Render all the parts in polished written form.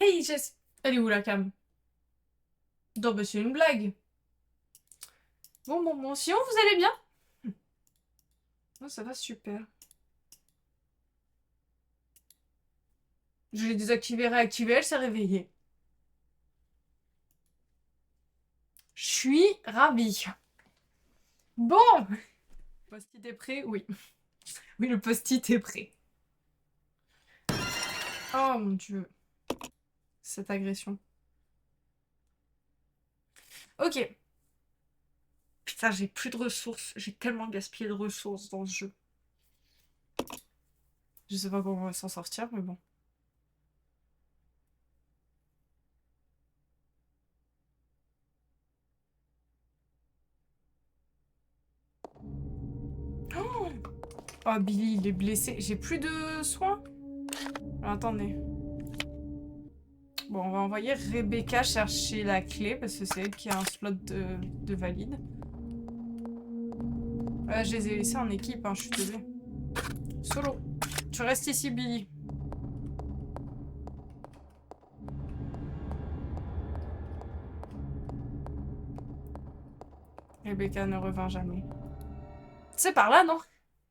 Hey, Jess. Elle est où la cam? Non, bah c'est une blague. Bon. Sinon, vous allez bien? Oh, ça va super. Je l'ai désactivé, réactivé, elle s'est réveillée. Je suis ravie. Bon! Post-it est prêt? Oui. Oui, le post-it est prêt. Oh mon dieu. Cette agression. Ok. Putain, j'ai plus de ressources. J'ai tellement gaspillé de ressources dans ce jeu. Je sais pas comment on va s'en sortir, mais bon. Oh, Billy, il est blessé. J'ai plus de soins? Alors, attendez. Bon, on va envoyer Rebecca chercher la clé, parce que c'est elle qui a un slot de valide. Je les ai laissés en équipe, hein, je suis désolée. Solo. Tu restes ici, Billy. Rebecca ne revint jamais. C'est par là, non?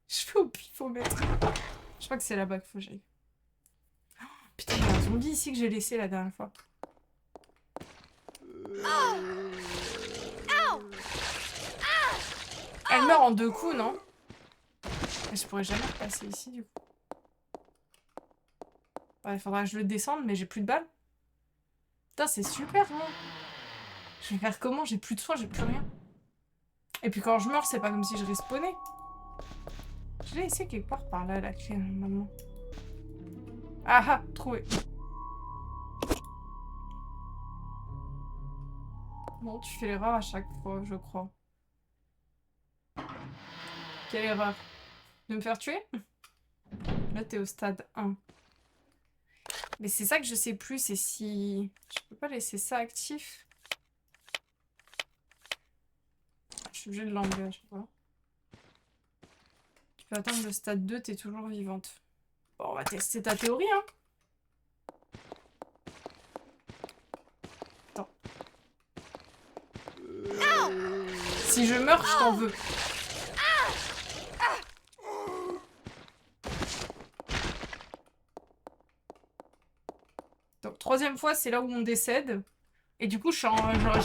Je vais au pifomètre. Je crois que c'est là-bas qu'il faut que j'aille. Putain, il y a un zombie ici que j'ai laissé la dernière fois. Elle meurt en 2 coups, non? Et je pourrais jamais repasser ici, du coup. Ouais, il faudra que je le descende, mais j'ai plus de balles. Putain, c'est super, hein. Je vais faire comment? J'ai plus de soins, j'ai plus rien. Et puis quand je meurs, c'est pas comme si je respawnais. Je l'ai laissé quelque part par là, la clé, normalement. Ah ah, trouvé. Bon, tu fais l'erreur à chaque fois, je crois. Quelle erreur? De me faire tuer? Là, t'es au stade 1. Mais c'est ça que je sais plus, c'est si... Je peux pas laisser ça actif. Je suis obligée de l'enlever à chaque fois. Tu peux attendre le stade 2, t'es toujours vivante. Bon, on va tester ta théorie, hein. Attends. Si je meurs, je t'en veux. Donc, 3e fois, c'est là où on décède. Et du coup, j'ai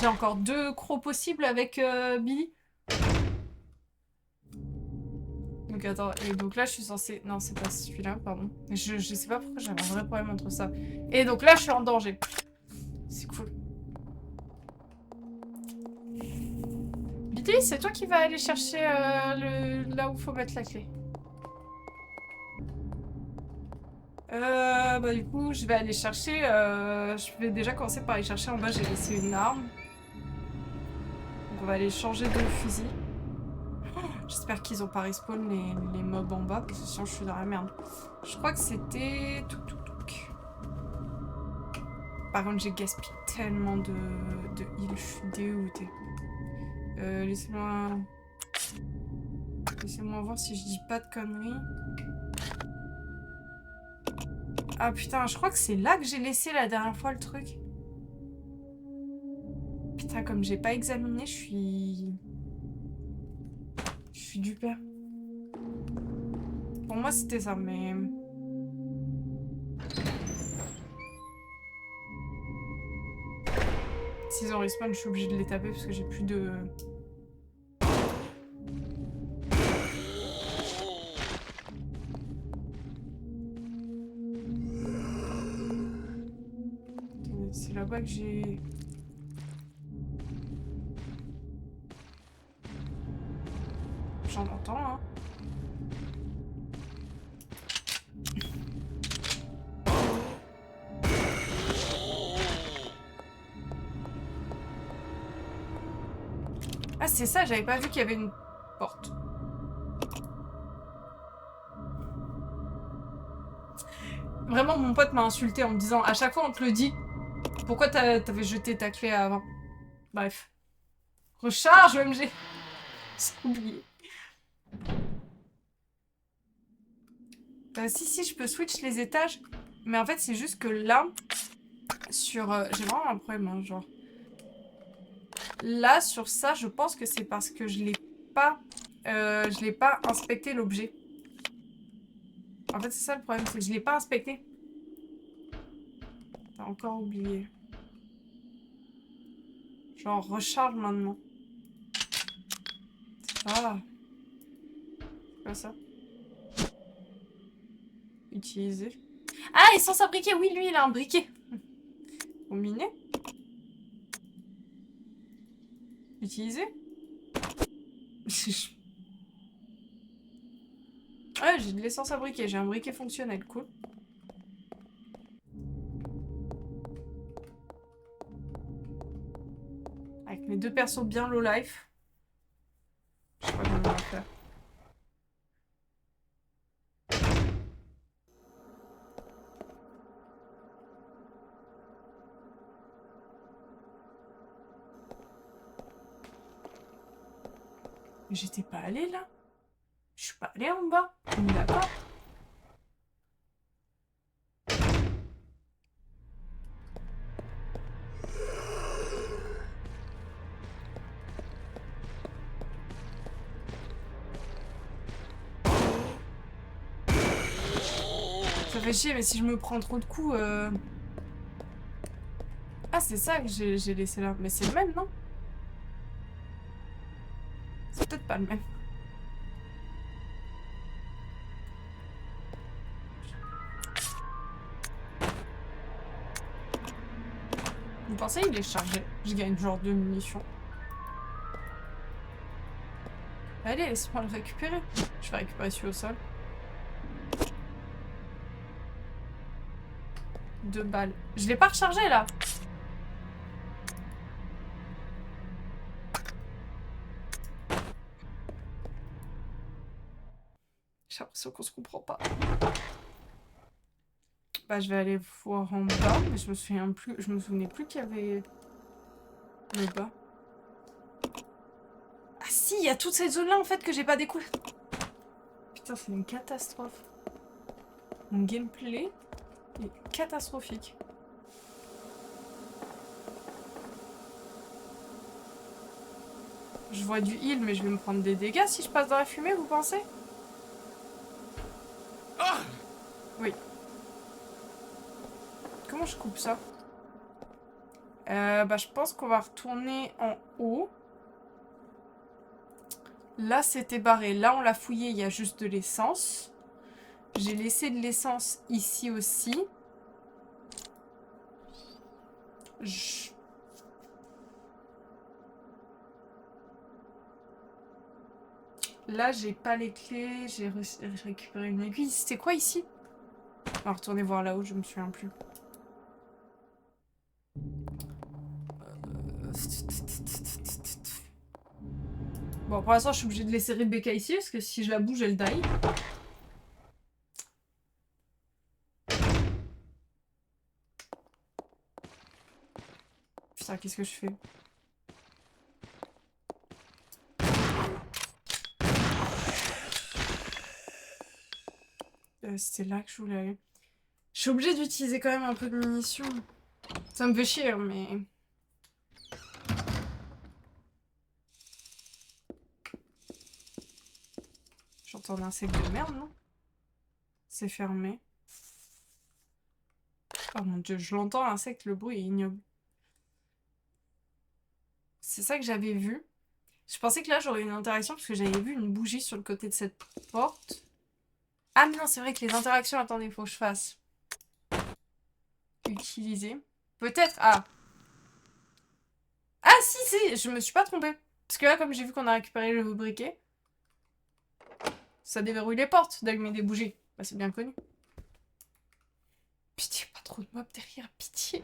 encore 2 crocs possibles avec Billy. Donc attends, et donc là je suis censée... Non, c'est pas celui-là, pardon. Je sais pas pourquoi j'avais un vrai problème entre ça. Et donc là je suis en danger. C'est cool. Billy, c'est toi qui vas aller chercher là où faut mettre la clé. Bah du coup, je vais aller chercher... je vais déjà commencer par aller chercher en bas, j'ai laissé une arme. Donc on va aller changer de fusil. J'espère qu'ils ont pas respawn les mobs en bas, parce que sinon je suis dans la merde. Je crois que c'était... Par contre, j'ai gaspillé tellement de heal, je suis dégoûtée. Laissez-moi... Laissez-moi voir si je dis pas de conneries. Ah putain, je crois que c'est là que j'ai laissé la dernière fois le truc. Putain, comme j'ai pas examiné, je suis... Je suis du père. Pour moi, c'était ça, mais... S'ils ont respawn, je suis obligée de les taper parce que j'ai plus de... C'est là-bas que j'ai... J'en entends, hein. Ah, c'est ça, j'avais pas vu qu'il y avait une porte. Vraiment, mon pote m'a insulté en me disant, à chaque fois on te le dit, pourquoi t'avais jeté ta clé avant? Bref. Recharge, OMG. J'ai oublié. Si, je peux switch les étages. Mais en fait, c'est juste que là, Sur... j'ai vraiment un problème, hein, genre. Là, sur ça, je pense que c'est parce que je l'ai pas inspecté l'objet. En fait, c'est ça le problème, c'est que je l'ai pas inspecté. T'as encore oublié. Genre, recharge maintenant. Ah. C'est quoi ça? Utiliser. Ah, essence à briquet. Oui, lui, il a un briquet. Combiné. Utiliser. Ouais, j'ai de l'essence à briquet. J'ai un briquet fonctionnel. Cool. Avec mes deux persos bien low life. Je sais pas comment on va faire. J'étais pas allée là. Je suis pas allée en bas. On est d'accord. Ça fait chier, mais si je me prends trop de coups... Ah, c'est ça que j'ai laissé là. Mais c'est le même, non? C'est peut-être pas le même. Vous pensez il est chargé? Je gagne genre 2 munitions. Allez, laisse-moi le récupérer. Je vais récupérer celui au sol. 2 balles. Je l'ai pas rechargé là. J'ai l'impression qu'on se comprend pas. Bah, je vais aller voir en bas, mais je me souvenais plus qu'il y avait le bas. Ah si, il y a toute cette zone là en fait que j'ai pas découvert. Putain, c'est une catastrophe. Mon gameplay est catastrophique. Je vois du heal, mais je vais me prendre des dégâts si je passe dans la fumée, vous pensez? Oui. Comment je coupe ça? Bah, je pense qu'on va retourner en haut. Là, c'était barré. Là, on l'a fouillé, il y a juste de l'essence. J'ai laissé de l'essence ici aussi. Là, j'ai pas les clés. J'ai récupéré une aiguille. C'était quoi ici? On va retourner voir là-haut, je me souviens plus. Bon, pour l'instant, je suis obligée de laisser Rebecca ici, parce que si je la bouge, elle die. Putain, qu'est-ce que je fais? C'était là que je voulais aller. Je suis obligée d'utiliser quand même un peu de munitions. Ça me fait chier, mais... J'entends un insecte de merde, non? C'est fermé. Oh mon dieu, je l'entends, l'insecte, le bruit est ignoble. C'est ça que j'avais vu. Je pensais que là, j'aurais une interaction parce que j'avais vu une bougie sur le côté de cette porte. Ah mais non, c'est vrai que les interactions... Attendez, il faut que je fasse. Utiliser. Peut-être... Ah. Ah si, je me suis pas trompée. Parce que là, comme j'ai vu qu'on a récupéré le briquet, ça déverrouille les portes d'allumer des bougies. Bah, c'est bien connu. Pitié, pas trop de mobs derrière, pitié.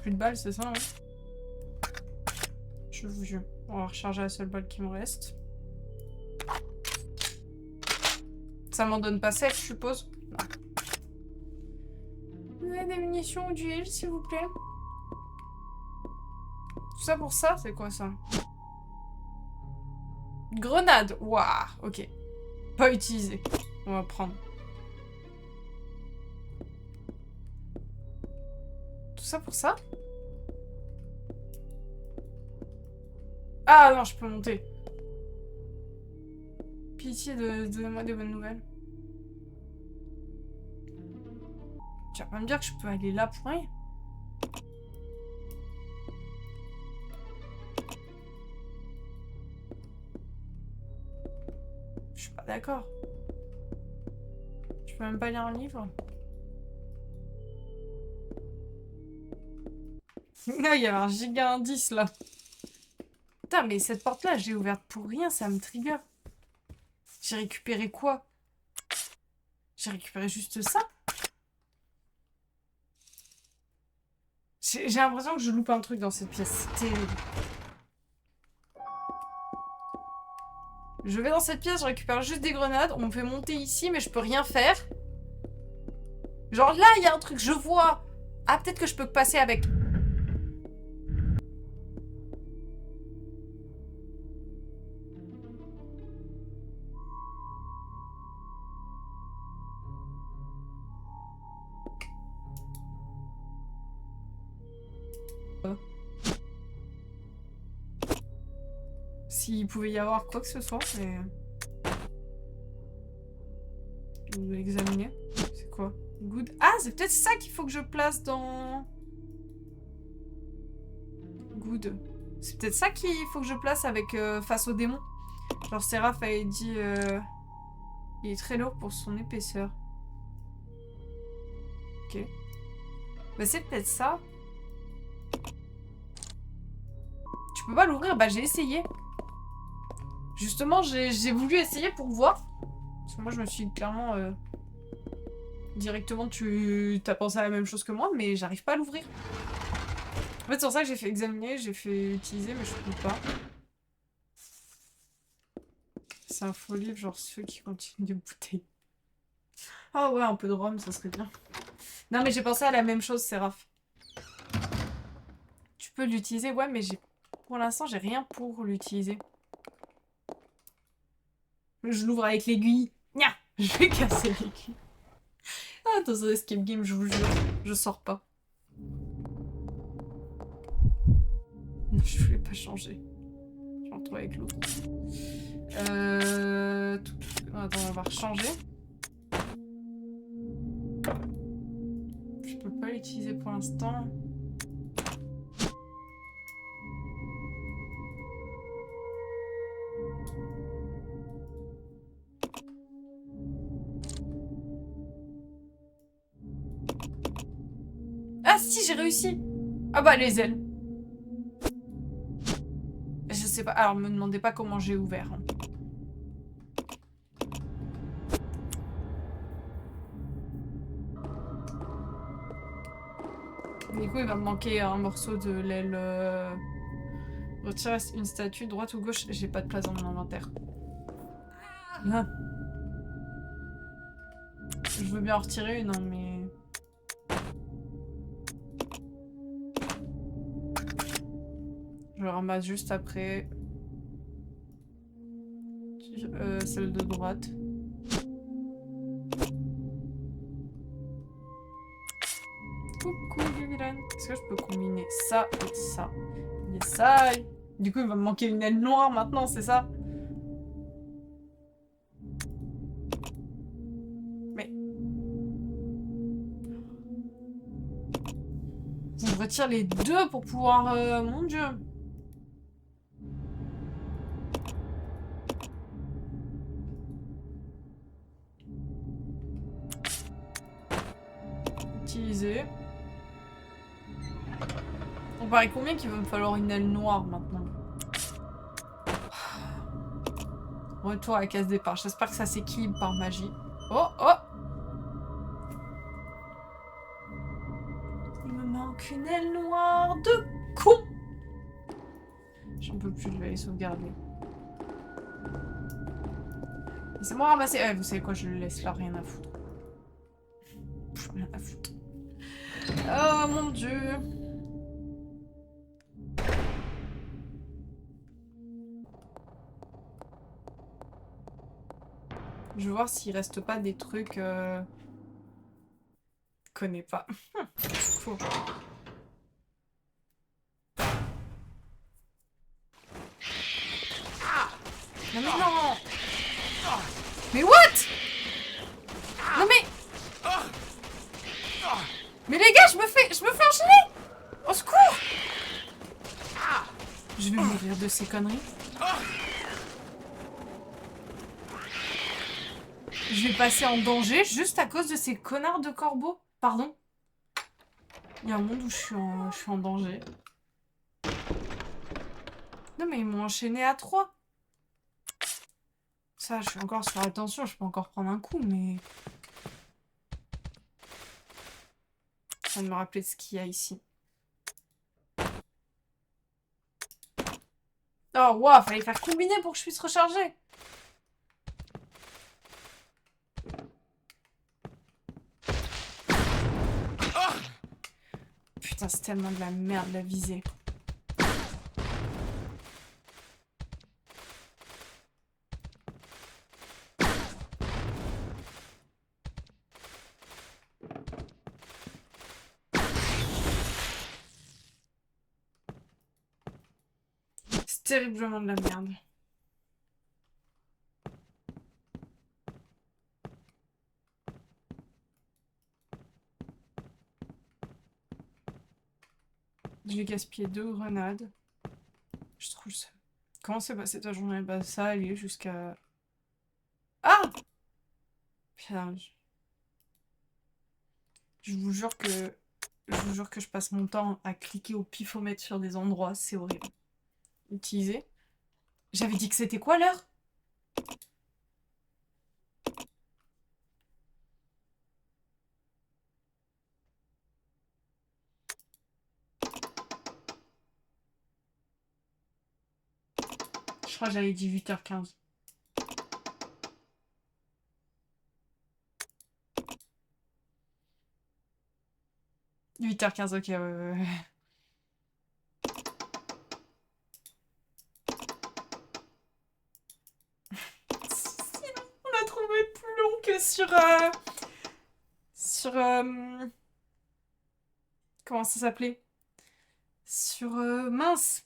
plus de balles, c'est ça, hein? Je vous jure. On va recharger la seule balle qui me reste. Ça m'en donne pas 7, je suppose. Non. Vous avez des munitions ou du heal, s'il vous plaît? Tout ça pour ça? C'est quoi ça? Grenade! Waouh, ok. Pas utilisé. On va prendre. Tout ça pour ça? Ah non, je peux monter. Pitié, donnez-moi des bonnes nouvelles. Tu vas pas me dire que je peux aller là pour rien? Je suis pas d'accord. Je peux même pas lire un livre. Là, il y a un giga indice là. Putain, mais cette porte-là, j'ai ouverte pour rien, ça me trigger. J'ai récupéré quoi? J'ai récupéré juste ça? J'ai l'impression que je loupe un truc dans cette pièce. C'est terrible. Je vais dans cette pièce, je récupère juste des grenades. On me fait monter ici, mais je peux rien faire. Genre là, il y a un truc, je vois. Ah, peut-être que je peux passer avec... S'il pouvait y avoir quoi que ce soit, mais... On va l'examiner. C'est quoi? Good. Ah, c'est peut-être ça qu'il faut que je place dans... Good. C'est peut-être ça qu'il faut que je place avec face au démon. Genre, Séraph avait dit... Il est très lourd pour son épaisseur. Ok. Bah, c'est peut-être ça. Tu peux pas l'ouvrir? Bah, j'ai essayé. Justement, j'ai voulu essayer pour voir. Parce que moi, je me suis clairement... Directement, tu as pensé à la même chose que moi, mais j'arrive pas à l'ouvrir. En fait, c'est pour ça que j'ai fait examiner, j'ai fait utiliser, mais je peux pas. C'est un faux livre, genre ceux qui contiennent des bouteilles. Ah ouais, un peu de rhum, ça serait bien. Non, mais j'ai pensé à la même chose, Séraph. Tu peux l'utiliser, ouais, mais pour l'instant, j'ai rien pour l'utiliser. Je l'ouvre avec l'aiguille. Nya, je vais casser l'aiguille. Ah, dans un escape game, je vous jure, je sors pas. Non, je voulais pas changer. Je vais retrouver avec l'autre. Attends, on va rechanger. Je peux pas l'utiliser pour l'instant. Ah si, j'ai réussi. Ah bah les ailes. Je sais pas. Alors me demandez pas comment j'ai ouvert. Hein. Du coup, il va me manquer un morceau de l'aile. Retirer une statue, droite ou gauche. J'ai pas de place dans mon inventaire. Ah. Je veux bien en retirer une, hein, mais... Je le ramasse juste après. Celle de droite. Coucou les vilaines. Est-ce que je peux combiner ça et ça? Et ça. Du coup, il va me manquer une aile noire maintenant, c'est ça? Mais... Je retire les deux pour pouvoir... Mon Dieu. Utiliser. On paraît combien qu'il va me falloir une aile noire maintenant? Retour à la case départ. J'espère que ça s'équilibre par magie. Oh, oh! Il me manque une aile noire de con. J'en peux plus, je vais aller sauvegarder. C'est moi ramasser. Vous savez quoi, je le laisse là, rien à foutre. Rien à foutre. Oh mon dieu. Je veux voir s'il reste pas des trucs. Connais pas. Faux. Non mais non. Mais what? Non mais. Mais les gars, je me fais enchaîner. Au secours. Je vais mourir de ces conneries. Je vais passer en danger juste à cause de ces connards de corbeaux. Pardon. Il y a un monde où je suis en danger. Non mais ils m'ont enchaîné à 3. Ça, je suis encore sur attention, je peux encore prendre un coup, mais... Ça vient de me rappeler de ce qu'il y a ici. Oh, waouh, fallait faire combiner pour que je puisse recharger. Putain, c'est tellement de la merde, la visée. C'est terriblement de la merde. J'ai gaspillé 2 grenades. Je trouve ça. Comment s'est passée ta journée? Bah ça allait jusqu'à... Ah! Putain, je vous jure que... Je vous jure que je passe mon temps à cliquer au pifomètre sur des endroits, c'est horrible. Utiliser. J'avais dit que c'était quoi l'heure? Je crois que j'avais dit 8h15. 8h15, ok, ouais. Sinon, on a trouvé plus long que sur... comment ça s'appelait? Sur... mince!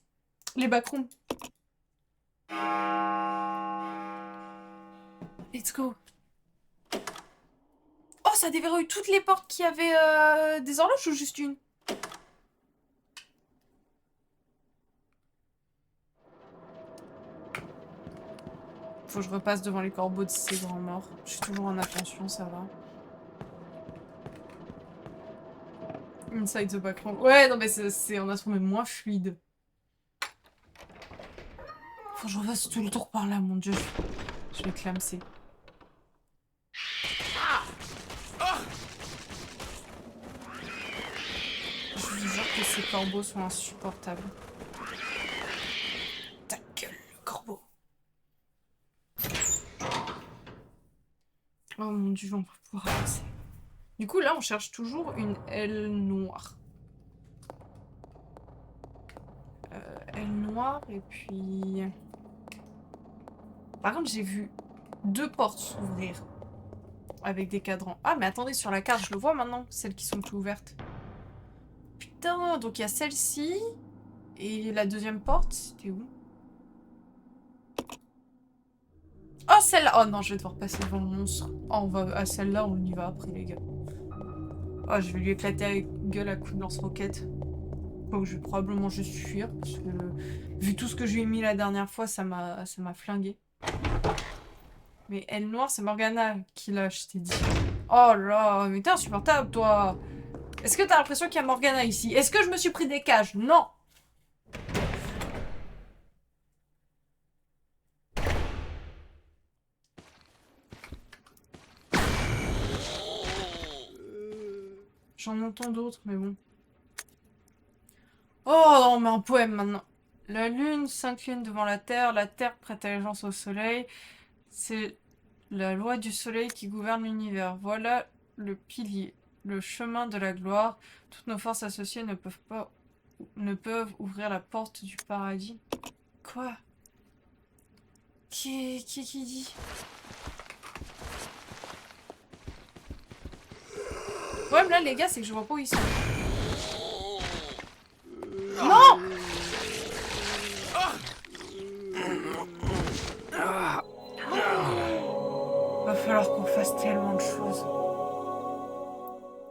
Les backrooms. Let's go. Oh, ça déverrouille toutes les portes qui avaient des horloges ou juste une? Faut que je repasse devant les corbeaux de ces grands morts. Je suis toujours en attention, ça va. Inside the backroom. Ouais, non mais c'est en attention mais moins fluide. Faut que je refasse tout le tour par là, mon dieu. Je vais clamser. Je vous jure que ces corbeaux sont insupportables. Ta gueule, le corbeau. Oh mon dieu, on va pouvoir avancer. Du coup, là, on cherche toujours une aile noire. Aile noire, et puis... Par contre, j'ai vu 2 portes s'ouvrir. Avec des cadrans. Ah, mais attendez, sur la carte, je le vois maintenant, celles qui sont plus ouvertes. Putain, donc il y a celle-ci. Et la deuxième porte, c'était où? Oh, celle-là! Oh non, je vais devoir passer devant le monstre. Oh, on va à celle-là, on y va après, les gars. Oh, je vais lui éclater la gueule à coups de lance-roquette. Donc, je vais probablement juste fuir. Parce que, vu tout ce que je lui ai mis la dernière fois, ça m'a flingué. Mais elle noire, c'est Morgana qui l'a, je t'ai dit. Oh là, mais t'es insupportable, toi! Est-ce que t'as l'impression qu'il y a Morgana ici? Est-ce que je me suis pris des cages? Non! J'en entends d'autres, mais bon. Oh, on met un poème maintenant. La lune s'incline devant la terre prête allégeance au soleil. C'est la loi du soleil qui gouverne l'univers. Voilà le pilier, le chemin de la gloire. Toutes nos forces associées ne peuvent ouvrir la porte du paradis. Quoi? Qui dit? Le problème là, les gars, c'est que je vois pas où ils sont. Non! Va falloir qu'on fasse tellement de choses.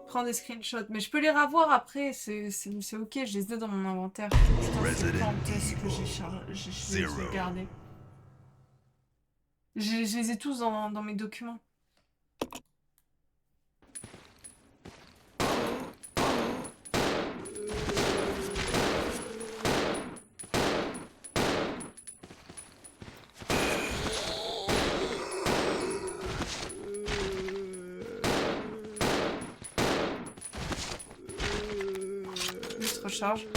Prends des screenshots, mais je peux les revoir après, c'est ok, je les ai dans mon inventaire. Putain, c'est quand est-ce que je les ai gardés? Je les ai tous dans mes documents. Juste recharge.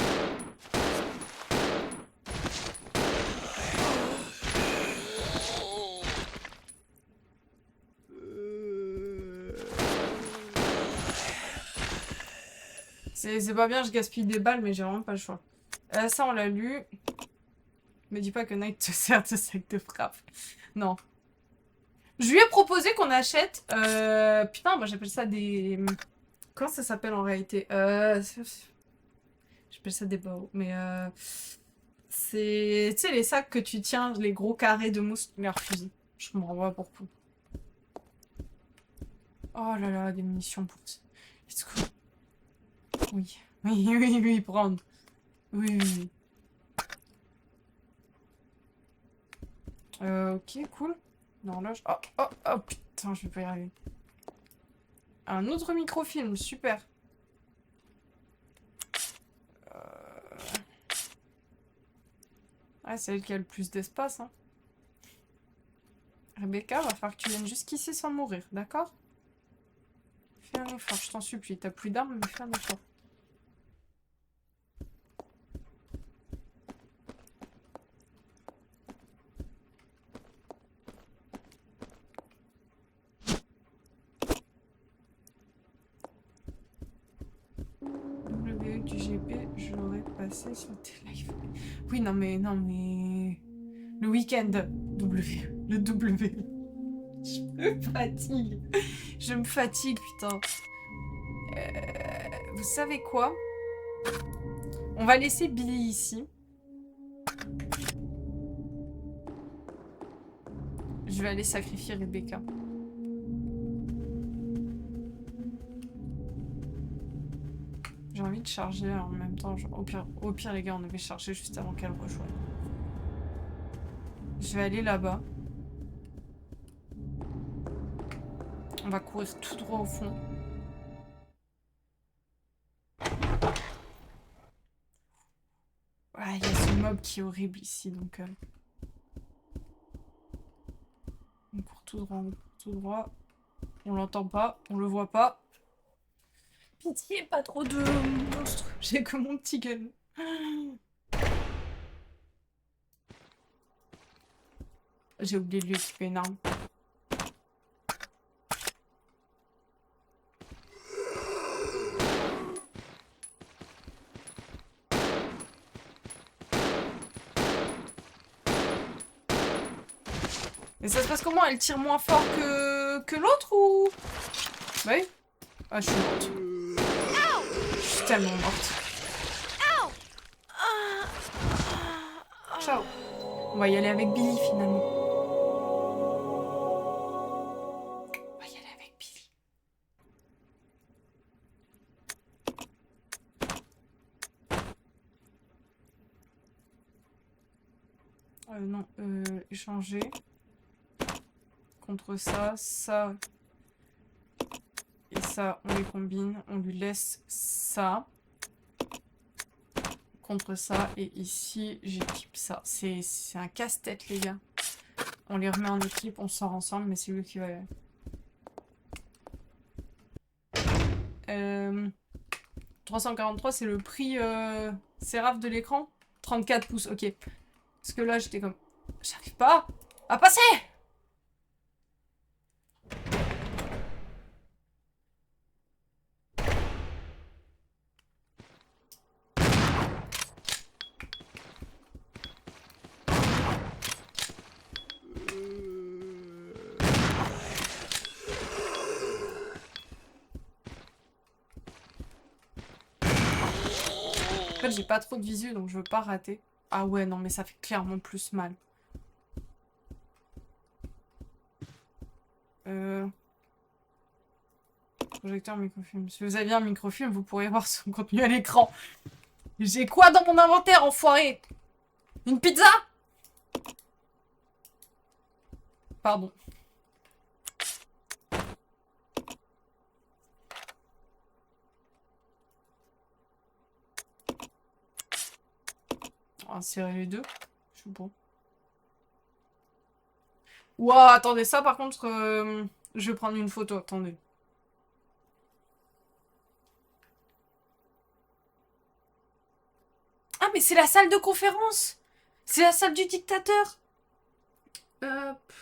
C'est pas bien, je gaspille des balles, mais j'ai vraiment pas le choix. Ça, on l'a lu. Me dis pas que Knight te sert de sac de frappe. Non. Je lui ai proposé qu'on achète... Putain, moi j'appelle ça des... Comment ça s'appelle en réalité J'appelle ça des bows, mais c'est... Tu sais, les sacs que tu tiens, les gros carrés de mousse, il a refusé. Je me renvoie pourquoi. Oh là là, des munitions pour... Let's go. Oui. Oui, prendre. Oui. Ok, cool. L'horloge. Oh, putain, je vais pas y arriver. Un autre microfilm, super. Ah, c'est elle qui a le plus d'espace, hein. Rebecca, va falloir que tu viennes jusqu'ici sans mourir, d'accord? Fais un effort, je t'en supplie. T'as plus d'armes, mais fais un effort. Du GP, je l'aurais passé sur tes lives. Oui, non mais... Le week-end. Le W. Je me fatigue. Je me fatigue, putain. Vous savez quoi? On va laisser Billy ici. Je vais aller sacrifier Rebecca. J'ai envie de charger en même temps. Genre, au pire, les gars, on avait chargé juste avant qu'elle rejoigne. Je vais aller là-bas. On va courir tout droit au fond. Ah, il y a ce mob qui est horrible ici, donc... On court tout droit, on court tout droit. On l'entend pas, on le voit pas. Pitié, pas trop de monstres. J'ai que mon petit gun. J'ai oublié de lui équiper une arme. Et ça se passe comment? Elle tire moins fort que l'autre ou... Bah oui. Ah, je suis morte. Je suis tellement morte. Ciao. On va y aller avec Billy finalement. On va y aller avec Billy. Non, échanger. Contre ça, ça et ça, on les combine. On lui laisse ça. Contre ça. Et ici, j'équipe ça. C'est un casse-tête, les gars. On les remet en équipe, on sort ensemble, mais c'est lui qui va... 343, c'est le prix Séraph de l'écran. 34 pouces, ok. Parce que là, j'étais comme... J'arrive pas à passer. En fait, j'ai pas trop de visu, donc je veux pas rater. Ah ouais, non, mais ça fait clairement plus mal. Projecteur microfilm. Si vous aviez un microfilm, vous pourriez voir son contenu à l'écran. J'ai quoi dans mon inventaire, enfoiré? Une pizza? Pardon. On va serrer les deux. Je suis bon. Ouah, attendez, ça par contre, je vais prendre une photo, attendez. Ah, mais c'est la salle de conférence! C'est la salle du dictateur! Hop.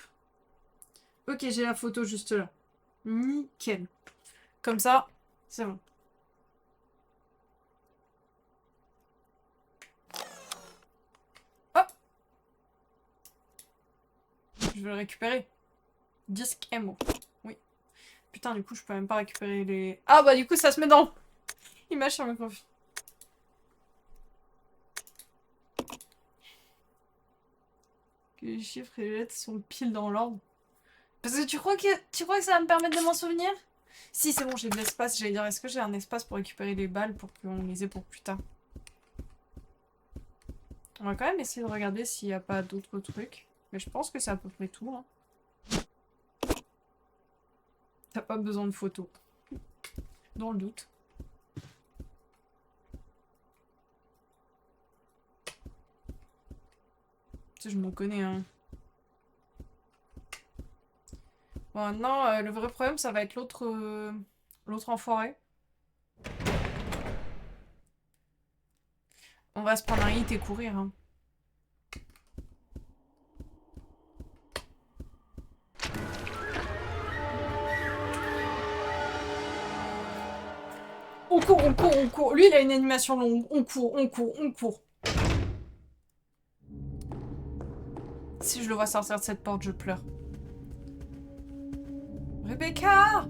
Ok, j'ai la photo juste là. Nickel. Comme ça, c'est bon. Hop! Je vais le récupérer. Disque MO. Oui. Putain, du coup, je peux même pas récupérer les... Ah bah du coup, ça se met dans l'image sur le microfilm. Que les chiffres et les lettres sont pile dans l'ordre. Parce que tu crois que ça va me permettre de m'en souvenir? Si, c'est bon, j'ai de l'espace. J'allais dire, est-ce que j'ai un espace pour récupérer les balles pour qu'on les ait pour plus tard? On va quand même essayer de regarder s'il n'y a pas d'autres trucs. Mais je pense que c'est à peu près tout. Hein. T'as pas besoin de photos. Dans le doute. Tu sais, je me connais, hein. Bon, maintenant, le vrai problème, ça va être l'autre enfoiré. On va se prendre un hit et courir, hein. On court, on court, on court. Lui, il a une animation longue. On court, on court, on court. Si je le vois sortir de cette porte, je pleure. Rebecca!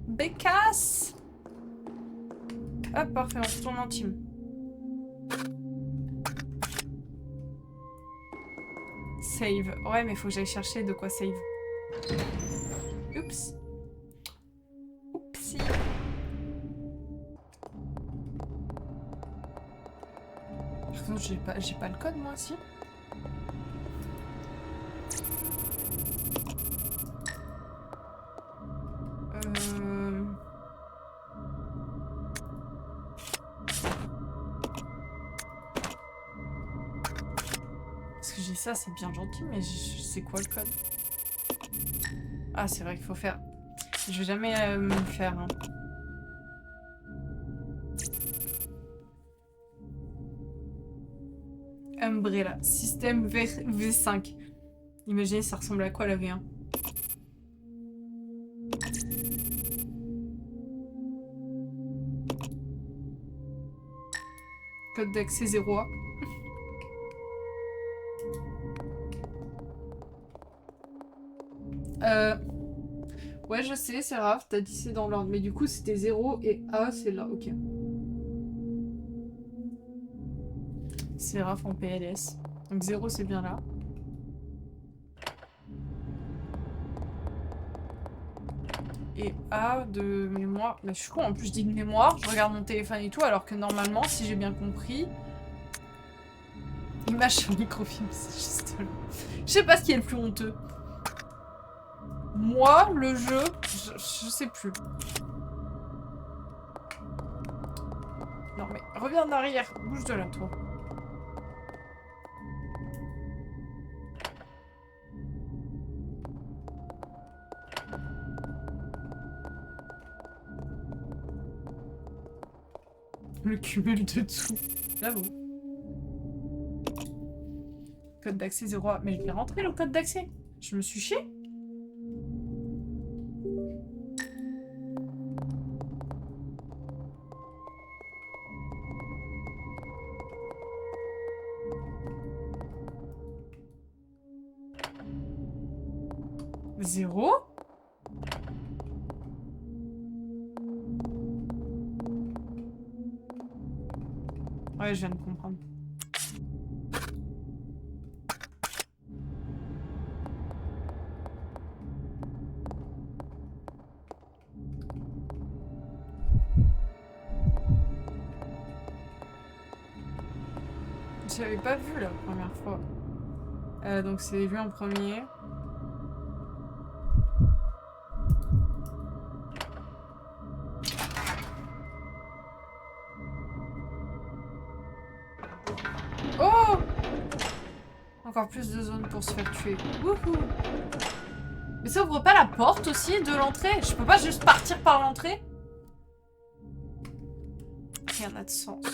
Bécasse! Hop, parfait, on retourne en team. Save. Ouais, mais faut que j'aille chercher de quoi save. Oups. Oupsie. Par contre, j'ai pas le code, moi, si. Parce que j'ai ça, c'est bien gentil, mais je sais quoi le code? Ah, c'est vrai qu'il faut faire... Je vais jamais me le faire, hein. Umbrella. Système V5. Imaginez, ça ressemble à quoi la V1? Code d'accès 0A. Ouais, je sais, c'est grave, t'as dit c'est dans l'ordre. Mais du coup, c'était 0 et A, c'est là, ok. C'est grave en PLS. Donc 0, c'est bien là. Et A de mémoire. Mais je suis con, en plus je dis de mémoire, je regarde mon téléphone et tout, alors que normalement, si j'ai bien compris... Image sur microfilm, c'est juste là. Je sais pas ce qui est le plus honteux. Moi, le jeu, je sais plus. Non mais reviens en arrière, bouge de là toi. Le cumul de tout. J'avoue. Code d'accès 0. Mais je vais rentrer le code d'accès. Je me suis chiée. Zéro. Ouais, je viens de comprendre. J'avais pas vu la première fois. Donc c'est vu en premier. Oh! Encore plus de zones pour se faire tuer. Wouhou! Mais ça ouvre pas la porte aussi de l'entrée? Je peux pas juste partir par l'entrée? Rien n'a de sens.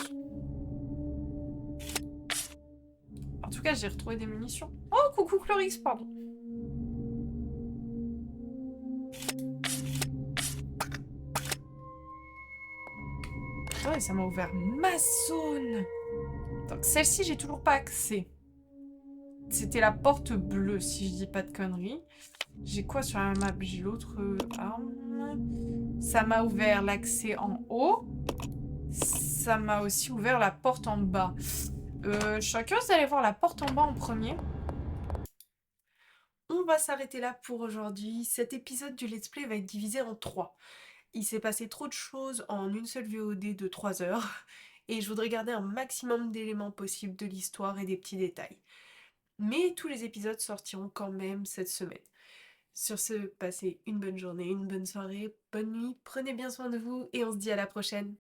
En tout cas, j'ai retrouvé des munitions. Oh, coucou Chlorix, pardon. Ouais, ça m'a ouvert ma zone. Donc celle-ci, j'ai toujours pas accès. C'était la porte bleue, si je dis pas de conneries. J'ai quoi sur la map? J'ai l'autre arme. Ça m'a ouvert l'accès en haut. Ça m'a aussi ouvert la porte en bas. Je suis curieuse d'aller voir la porte en bas en premier. On va s'arrêter là pour aujourd'hui. Cet épisode du let's play va être divisé en 3. Il s'est passé trop de choses en une seule VOD de 3 heures. Et je voudrais garder un maximum d'éléments possibles de l'histoire et des petits détails. Mais tous les épisodes sortiront quand même cette semaine. Sur ce, passez une bonne journée, une bonne soirée, bonne nuit, prenez bien soin de vous et on se dit à la prochaine.